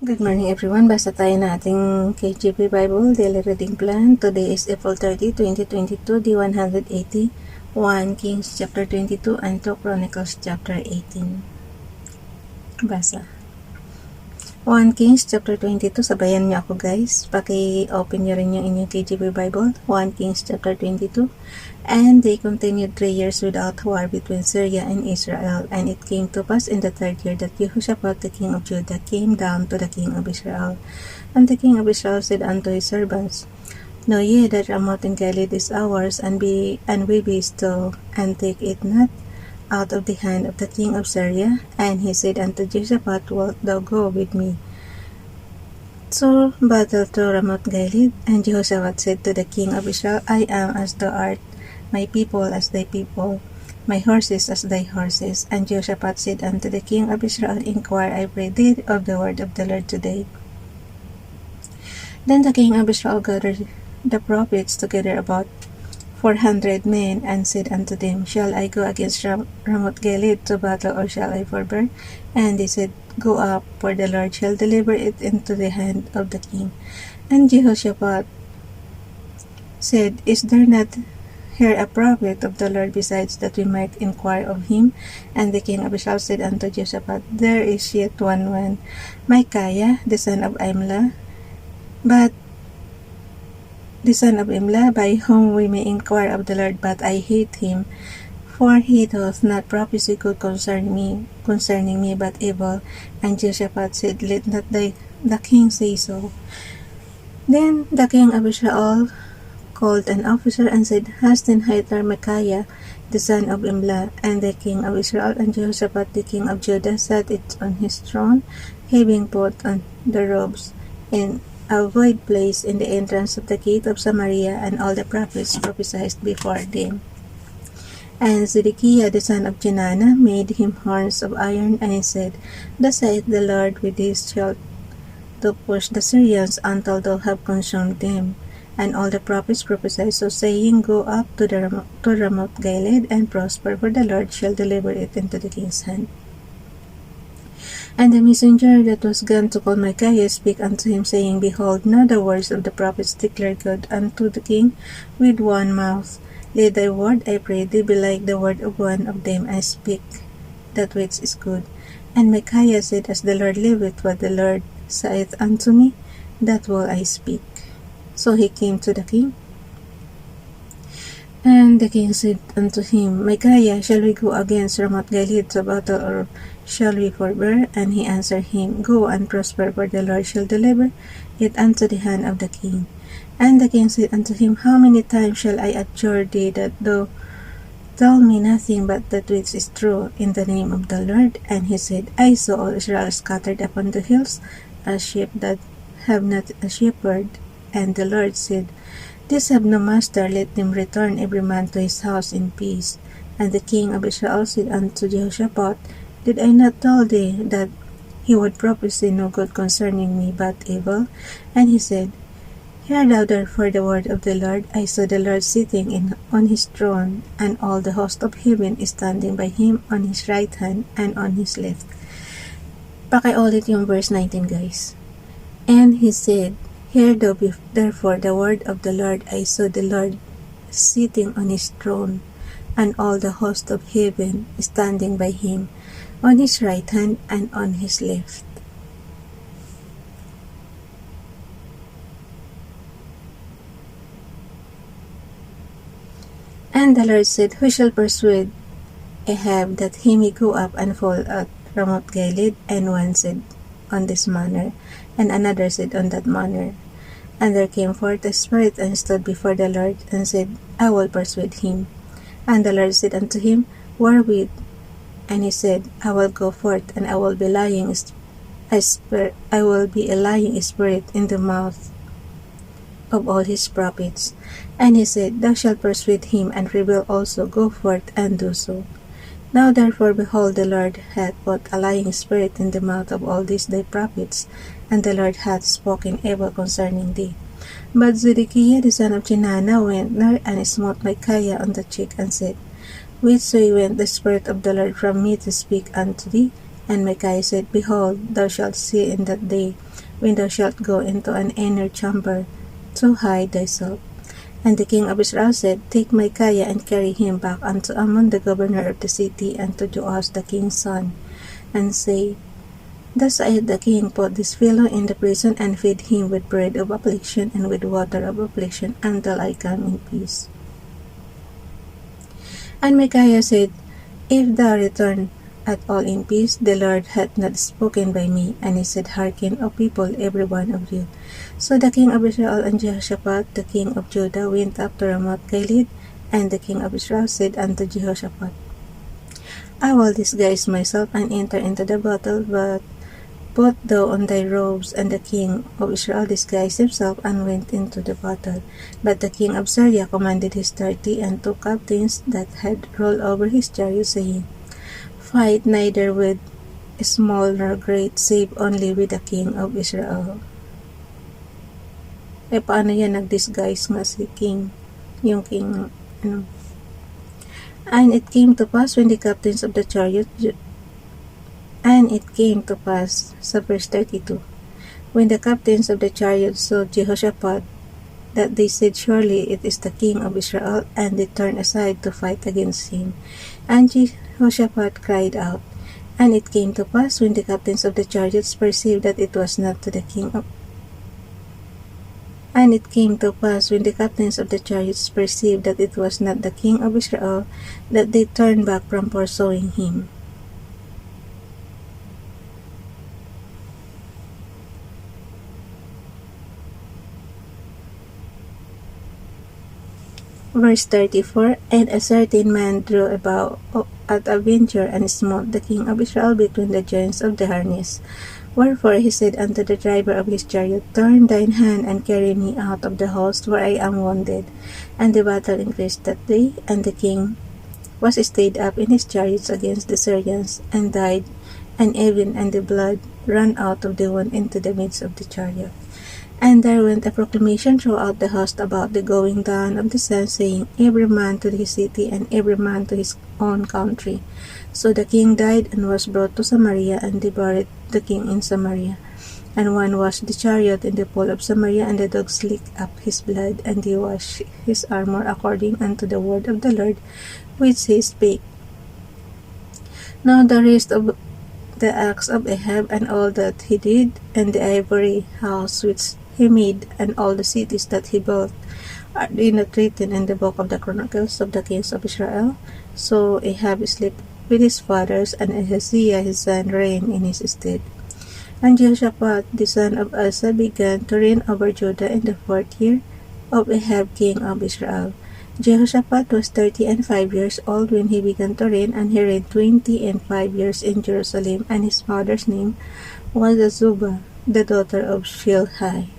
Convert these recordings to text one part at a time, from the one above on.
Good morning everyone. Basa tayo ng ating KJP Bible Daily Reading Plan. Today is April 30, 2022, Day 180, 1 Kings chapter 22 and 2 Chronicles chapter 18. Basa. 1 Kings chapter 22, sabayan niyo ako guys. Paki-open niyo rin yung inyong KJP Bible. 1 Kings chapter 22. And they continued 3 years without war between Syria and Israel. And it came to pass in the 3rd year that Jehoshaphat the king of Judah came down to the king of Israel. And the king of Israel said unto his servants, Know ye that Ramoth in Gilead is ours, and we be still, and take it not out of the hand of the king of Syria? And he said unto Jehoshaphat, Wilt thou go with me to battle to Ramoth Gilead? And Jehoshaphat said to the king of Israel, I am as thou art, my people as thy people, my horses as thy horses. And Jehoshaphat said unto the king of Israel, Inquire, I pray thee, of the word of the Lord today. Then the king of Israel gathered the prophets together, about 400 men, and said unto them, Shall I go against Ramoth Gilead to battle, or shall I forbear? And they said, Go up, for the Lord shall deliver it into the hand of the king. And Jehoshaphat said, Is there not here a prophet of the Lord besides, that we might inquire of him? And the king of Israel said unto Jehoshaphat, There is yet one, Micaiah, the son of Imlah, by whom we may inquire of the Lord, but I hate him, for he doth not prophesy good concerning me, but evil. And Jehoshaphat said, Let not the king say so. Then the king of Israel called an officer and said, Hast in Hightar Micaiah, the son of Imlah? And the king of Israel and Jehoshaphat the king of Judah sat it on his throne, having put on the robes in a void place in the entrance of the gate of Samaria, and all the prophets prophesied before them. And Zedekiah the son of Jenana made him horns of iron, and he said, Thus saith the Lord, with these shalt to push the Syrians until thou have consumed them. And all the prophets prophesied so, saying, Go up to Ramoth Gilead, and prosper, for the Lord shall deliver it into the king's hand. And the messenger that was gone to call Micaiah spake unto him, saying, Behold, now the words of the prophets declare good unto the king with one mouth. Let thy word, I pray thee, be like the word of one of them, and speak that which is good. And Micaiah said, As the Lord liveth, what the Lord saith unto me, that will I speak. So he came to the king. And the king said unto him, Micaiah, shall we go against Ramoth Gilead to battle, or shall we forbear? And he answered him, Go and prosper, for the Lord shall deliver it unto the hand of the king. And the king said unto him, How many times shall I adjure thee, that thou tell me nothing but that which is true, in the name of the Lord? And he said, I saw all Israel scattered upon the hills, as sheep that have not a shepherd. And the Lord said, These have no master, let them return every man to his house in peace. And the king of Israel said unto Jehoshaphat, Did I not tell thee that he would prophesy no good concerning me, but evil? And he said, Hear thou therefore the word of the Lord. I saw the Lord sitting on his throne, and all the host of heaven is standing by him on his right hand and on his left. Pakiulit yung verse 19 guys. And he said, Hear thou therefore the word of the Lord. I saw the Lord sitting on his throne, and all the host of heaven standing by him on his right hand and on his left. And the Lord said, Who shall persuade Ahab that he may go up and fall at Ramoth Gilead? And one said, On this manner, and another said, On that manner. And there came forth a spirit, and stood before the Lord, and said, I will persuade him. And the Lord said unto him, Wherewith? And he said, I will go forth, and I will be a lying spirit in the mouth of all his prophets. And he said, Thou shalt persuade him, and rebel also. Go forth and do so. Now therefore, behold, the Lord hath put a lying spirit in the mouth of all these thy prophets, and the Lord hath spoken evil concerning thee. But Zedekiah the son of Jenana went near and smote Micaiah on the cheek, and said, Which way went the Spirit of the Lord from me to speak unto thee? And Micaiah said, Behold, thou shalt see in that day, when thou shalt go into an inner chamber to hide thyself. And the king of Israel said, Take Micaiah and carry him back unto Ammon the governor of the city, and to Joash the king's son, and say, Thus saith the king, Put this fellow in the prison, and feed him with bread of affliction and with water of affliction, until I come in peace. And Micaiah said, If thou return at all in peace, the Lord hath not spoken by me. And he said, Hearken, O people, every one of you. So the king of Israel and Jehoshaphat, the king of Judah, went up to Ramoth Gilead. And the king of Israel said unto Jehoshaphat, I will disguise myself and enter into the battle, but put thou on thy robes. And the king of Israel disguised himself and went into the battle. But the king of Syria commanded his 30 and 2 captains that had rolled over his chariot, saying, Fight neither with small nor great, save only with the king of Israel. Paano yan nag-disguise nga si king? Yung king, And it came to pass when the captains of the chariot, and it came to pass, sa verse 32, when the captains of the chariot saw Jehoshaphat, that they said, Surely it is the king of Israel, and they turned aside to fight against him. And Jehoshaphat cried out. And it came to pass when the captains of the chariots perceived that it was not the king of And it came to pass when the captains of the chariots perceived that it was not the king of Israel, that they turned back from pursuing him. Verse 34, And a certain man drew a bow at a venture, and smote the king of Israel between the joints of the harness. Wherefore he said unto the driver of his chariot, Turn thine hand, and carry me out of the host, for I am wounded. And the battle increased that day, and the king was stayed up in his chariots against the Syrians, and died, and the blood ran out of the wound into the midst of the chariot. And there went a proclamation throughout the host about the going down of the sun, saying, Every man to his city, and every man to his own country. So the king died, and was brought to Samaria, and they buried the king in Samaria. And one washed the chariot in the pool of Samaria, and the dogs licked up his blood, and they washed his armor according unto the word of the Lord, which he spake. Now the rest of the acts of Ahab, and all that he did, and the ivory house which he made, and all the cities that he built, are they not written in the book of the Chronicles of the kings of Israel? So Ahab slept with his fathers, and Ahaziah his son reigned in his stead. And Jehoshaphat the son of Asa began to reign over Judah in the 4th year of Ahab king of Israel. Jehoshaphat was 35 years old when he began to reign, and he reigned 25 years in Jerusalem, and his mother's name was Azubah, the daughter of Shilhi.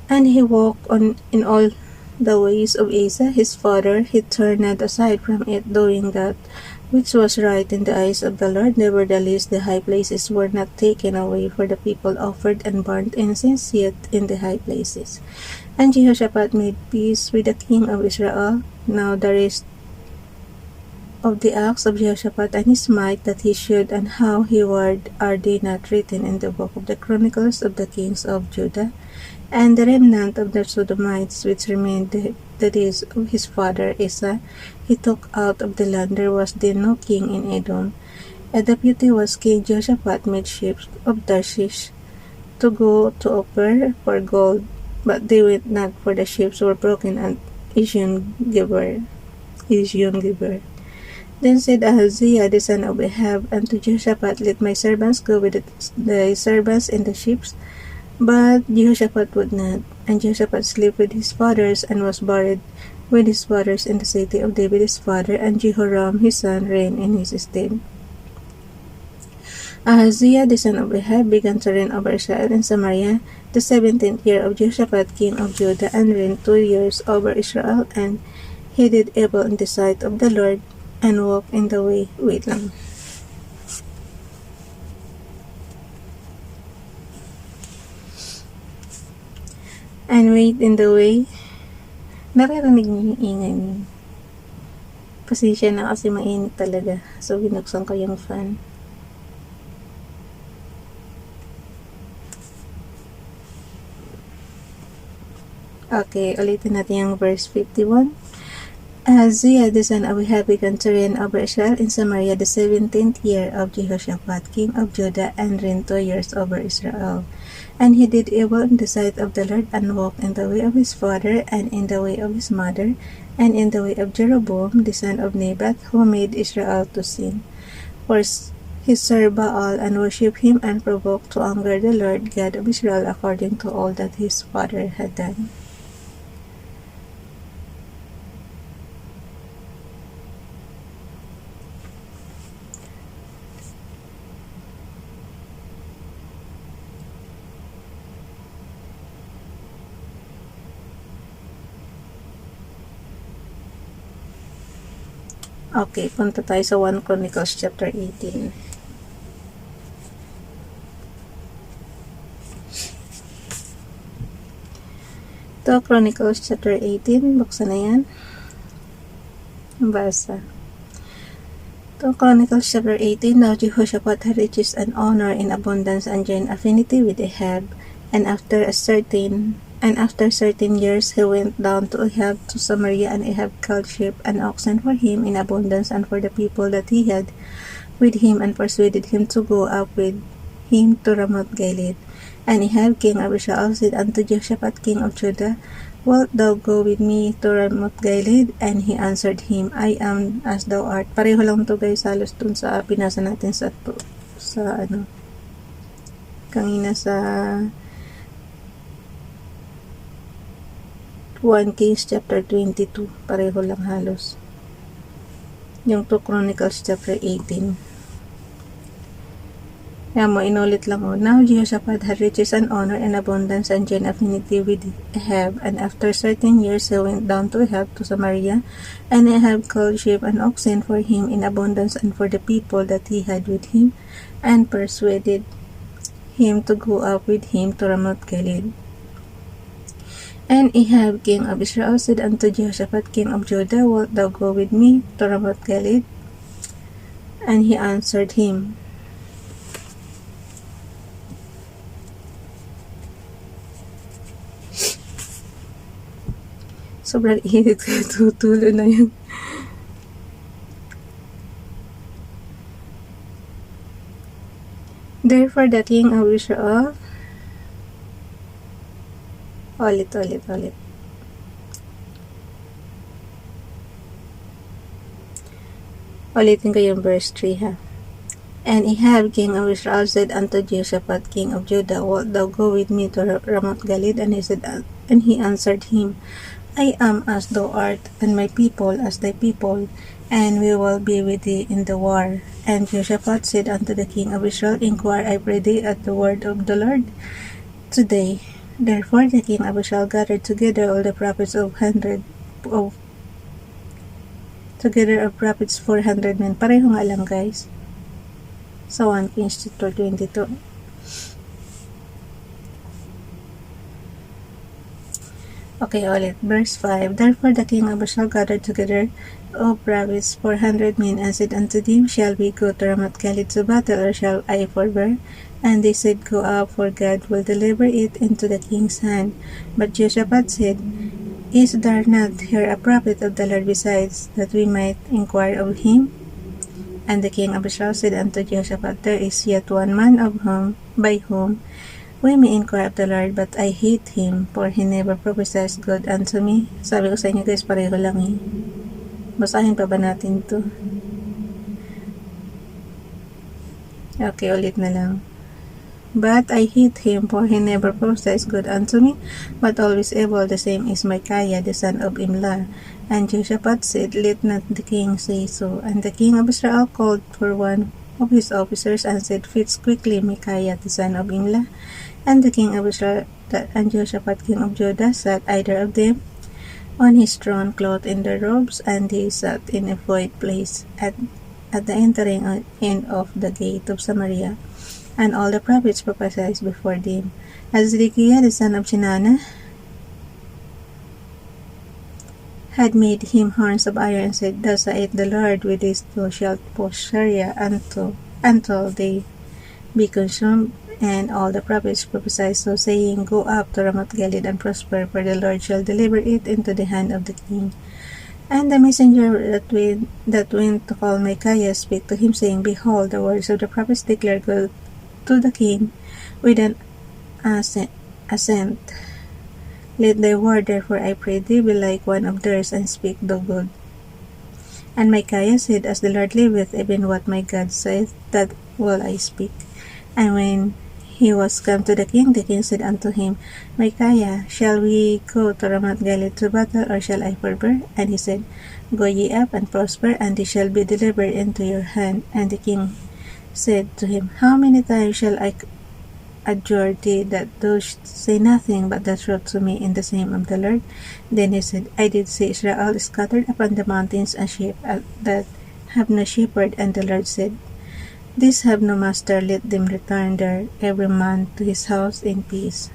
And he walked on in all the ways of Asa his father. He turned not aside from it, doing that which was right in the eyes of the Lord. Nevertheless, the high places were not taken away, for the people offered and burnt incense yet in the high places. And Jehoshaphat made peace with the king of Israel. Now the rest of the acts of Jehoshaphat and his might that he shewed, and how he warred, are they not written in the book of the Chronicles of the kings of Judah? And the remnant of the Sodomites which remained the days of his father Asa, he took out of the land. There was then no king in Edom. A deputy was King Jehoshaphat made ships of Tarshish to go to Ophir for gold, but they went not, for the ships were broken at Ezion-Geber. Then said Ahaziah the son of Ahab unto Jehoshaphat, Let my servants go with the servants in the ships. But Jehoshaphat would not. And Jehoshaphat slept with his fathers, and was buried with his fathers in the city of David his father, and Jehoram his son reigned in his stead. Ahaziah the son of Ahab began to reign over Israel in Samaria the 17th year of Jehoshaphat king of Judah, and reigned 2 years over Israel, and he did evil in the sight of the Lord, and walked in the way. Wait lang. And wait in the way. Naririnig niyo yung ingay niyo. Pasensya na kasi mainit talaga. So, binuksan ko yung fan. Okay, ulitin natin yung verse 51. Uzziah, the son of Ahab, began to reign over Israel in Samaria the 17th year of Jehoshaphat, king of Judah, and reigned 2 years over Israel. And he did evil in the sight of the Lord, and walked in the way of his father, and in the way of his mother, and in the way of Jeroboam, the son of Nebat, who made Israel to sin. For he served Baal, and worshipped him, and provoked to anger the Lord God of Israel, according to all that his father had done. Okay, punta tayo sa 1 Chronicles chapter 18. To Chronicles chapter 18, buksan na yan. Basa. To Chronicles chapter 18, now Jehoshaphat had riches and honor in abundance and joined affinity with Ahab, and after certain years he went down to Ahab to Samaria, and Ahab culled sheep and oxen for him in abundance and for the people that he had with him, and persuaded him to go up with him to Ramoth Gilead. And Ahab king of Israel said unto Jehoshaphat king of Judah, Wilt thou go with me to Ramoth Gilead? And he answered him, I am as thou art. Pareho lang to guys, halos dun sa pinasa natin sa kanina sa 1 Kings chapter 22, pareho lang halos. Yung 2 Chronicles chapter 18. Kaya mo, inulit lang o. Now Jehoshaphat had riches and honor and abundance and joined affinity with Ahab, and after certain years he went down to Ahab to Samaria, and Ahab culled sheep and oxen for him in abundance and for the people that he had with him, and persuaded him to go up with him to Ramoth Gilead. And Ahab king of Israel said unto Jehoshaphat king of Judah, Wilt thou go with me to Ramoth Gilead? And he answered him, sobrang init kaya tutulo na yun. Therefore the king of Israel, ulit. Ulitin ko yung verse 3 ha. And Ahab king of Israel said unto Jehoshaphat king of Judah, Wilt thou go with me to Ramoth Gilead? And he answered him, I am as thou art, and my people as thy people, and we will be with thee in the war. And Jehoshaphat said unto the king of Israel, Inquire, I pray thee, at the word of the Lord today. Therefore the king of Israel gathered together all the prophets together of prophets 400 men. Pareho nga lang guys. Sa 1 Kings chapter 22. Okay, ulit. Verse 5. Therefore the king of Israel gathered together of prophets 400 men, and said unto them, Shall we go to Ramoth Gilead to battle, or shall I forbear? And they said, Go up, for God will deliver it into the king's hand. But Jehoshaphat said, Is there not here a prophet of the Lord besides, that we might inquire of him? And the king of Israel said unto Jehoshaphat, There is yet one man by whom we may inquire of the Lord, but I hate him, for he never prophesies good unto me. Sabi ko sa inyo guys, pareho lang eh. Basahin pa ba natin to? Okay, ulit na lang. But I hate him, for he never prophesies good unto me, but always evil. The same is Micaiah, the son of Imlah. And Jehoshaphat said, Let not the king say so. And the king of Israel called for one of his officers, and said, Fetch quickly Micaiah, the son of Imlah. And the king of Israel and Jehoshaphat king of Judah sat either of them on his throne, clothed in their robes, and they sat in a void place at the entering in of the gate of Samaria. And all the prophets prophesied before them. As Zedekiah the son of Chenanah had made him horns of iron, and said, Thus saith the Lord, with these thou shalt push Syria until they be consumed, And all the prophets prophesied, so saying, Go up to Ramoth Gilead and prosper, for the Lord shall deliver it into the hand of the king. And the messenger that went to call Micaiah spake to him, saying, Behold, the words of the prophets declare good to the king with an assent. Let thy word, therefore, I pray thee, be like one of theirs, and speak thou good. And Micaiah said, As the Lord liveth, even what my God saith, that will I speak. And when he was come to the king said unto him, Micaiah, shall we go to Ramoth Gilead to battle, or shall I forbear? And he said, Go ye up and prosper, and they shall be delivered into your hand. And the king said to him, How many times shall I adjure thee that thou say nothing but the truth to me in the name of the Lord? Then he said, I did see Israel scattered upon the mountains as sheep that have no shepherd. And the Lord said, These have no master, let them return there, every man to his house in peace.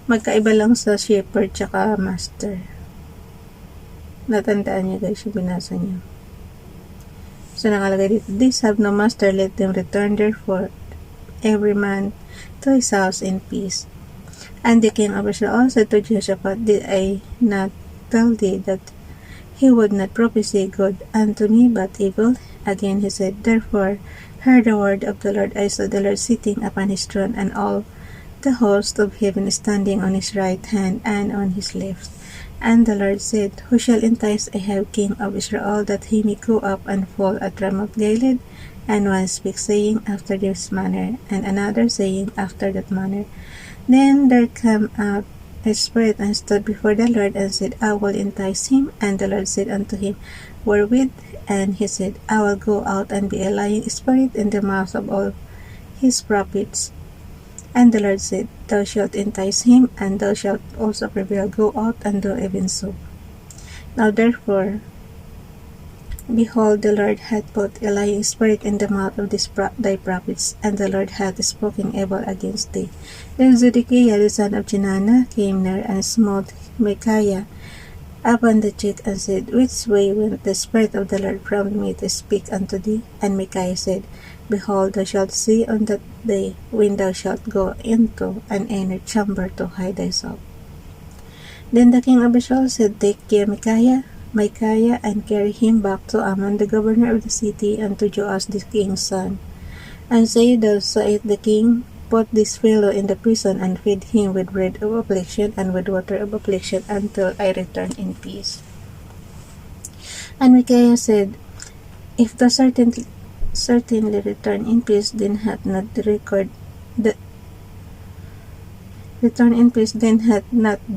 Magkaiba lang sa shepherd tsaka master. Natandaan niyo guys yung binasa niyo. So nakalagay dito, These have no master, let them return therefore, every man to his house in peace. And the king of Israel said to Jehoshaphat, Did I not tell thee that he would not prophesy good unto me, but evil? Again he said, Therefore hear the word of the Lord. I saw the Lord sitting upon his throne, and all the host of heaven standing on his right hand and on his left. And the Lord said, Who shall entice Ahab king of Israel, that he may go up and fall at Ramoth Gilead? And one speaks, saying, After this manner, and another saying, After that manner. Then there came out a spirit and stood before the Lord, and said, I will entice him. And the Lord said unto him, Wherewith? And he said, I will go out and be a lying spirit in the mouth of all his prophets. And the Lord said, Thou shalt entice him, and thou shalt also prevail. Go out and do even so. Now therefore, behold, the Lord hath put a lying spirit in the mouth of thy prophets, and the Lord hath spoken evil against thee. Then Zedekiah the son of Chenaanah came near and smote Micaiah upon the cheek, and said, Which way went the spirit of the Lord from me to speak unto thee? And Micaiah said, Behold, thou shalt see on that day, when thou shalt go into an inner chamber to hide thyself. Then the king of Israel said, Take ye Micaiah, and carry him back to Amon the governor of the city, and to Joash the king's son. And say, Thus saith the king, Put this fellow in the prison, and feed him with bread of affliction and with water of affliction, until I return in peace. And Micaiah said, If thou certainly return in peace, then hath not the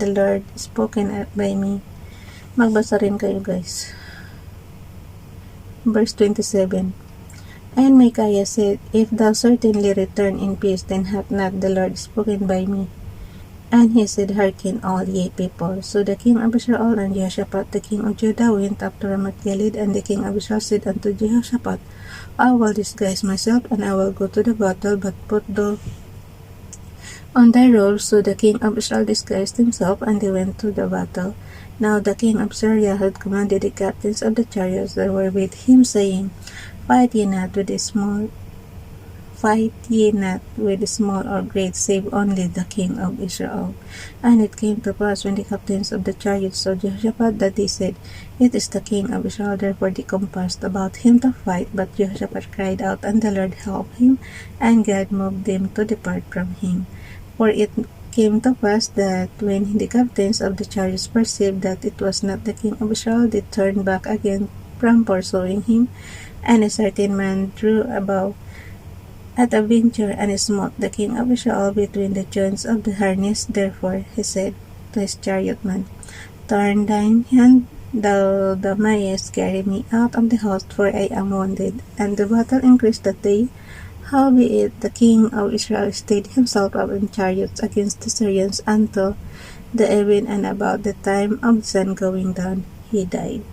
Lord spoken by me. Magbasa rin kayo guys. Verse 27. And Micaiah said, If thou certainly return in peace, then hath not the Lord spoken by me. And he said, Hearken all ye people. So the king of Israel and Jehoshaphat the king of Judah went up to Ramoth Gilead, and the king of Israel said unto Jehoshaphat, I will disguise myself, and I will go to the battle, but put thou on thy robes. So the king of Israel disguised himself, and they went to the battle. Now the king of Syria had commanded the captains of the chariots that were with him, saying, Fight ye not with small or great, save only the king of Israel. And it came to pass, when the captains of the chariots saw Jehoshaphat, that they said, It is the king of Israel. Therefore they compassed about him to fight. But Jehoshaphat cried out, and the Lord helped him, and God moved them to depart from him. For it came to pass that when the captains of the chariots perceived that it was not the king of Israel, they turned back again from pursuing him. And a certain man drew a bow at a venture, and smote the king of Israel between the joints of the harness. Therefore he said to his chariotman, Turn thine hand, thou mayest carry me out of the host, for I am wounded. And the battle increased that day. Howbeit the king of Israel stayed himself up in chariots against the Syrians until the even, and about the time of the sun going down, he died.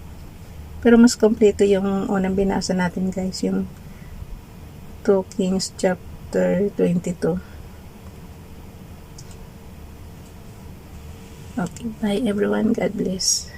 Pero mas kompleto yung unang binasa natin guys, yung 2 Kings chapter 22. Okay, bye everyone. God bless.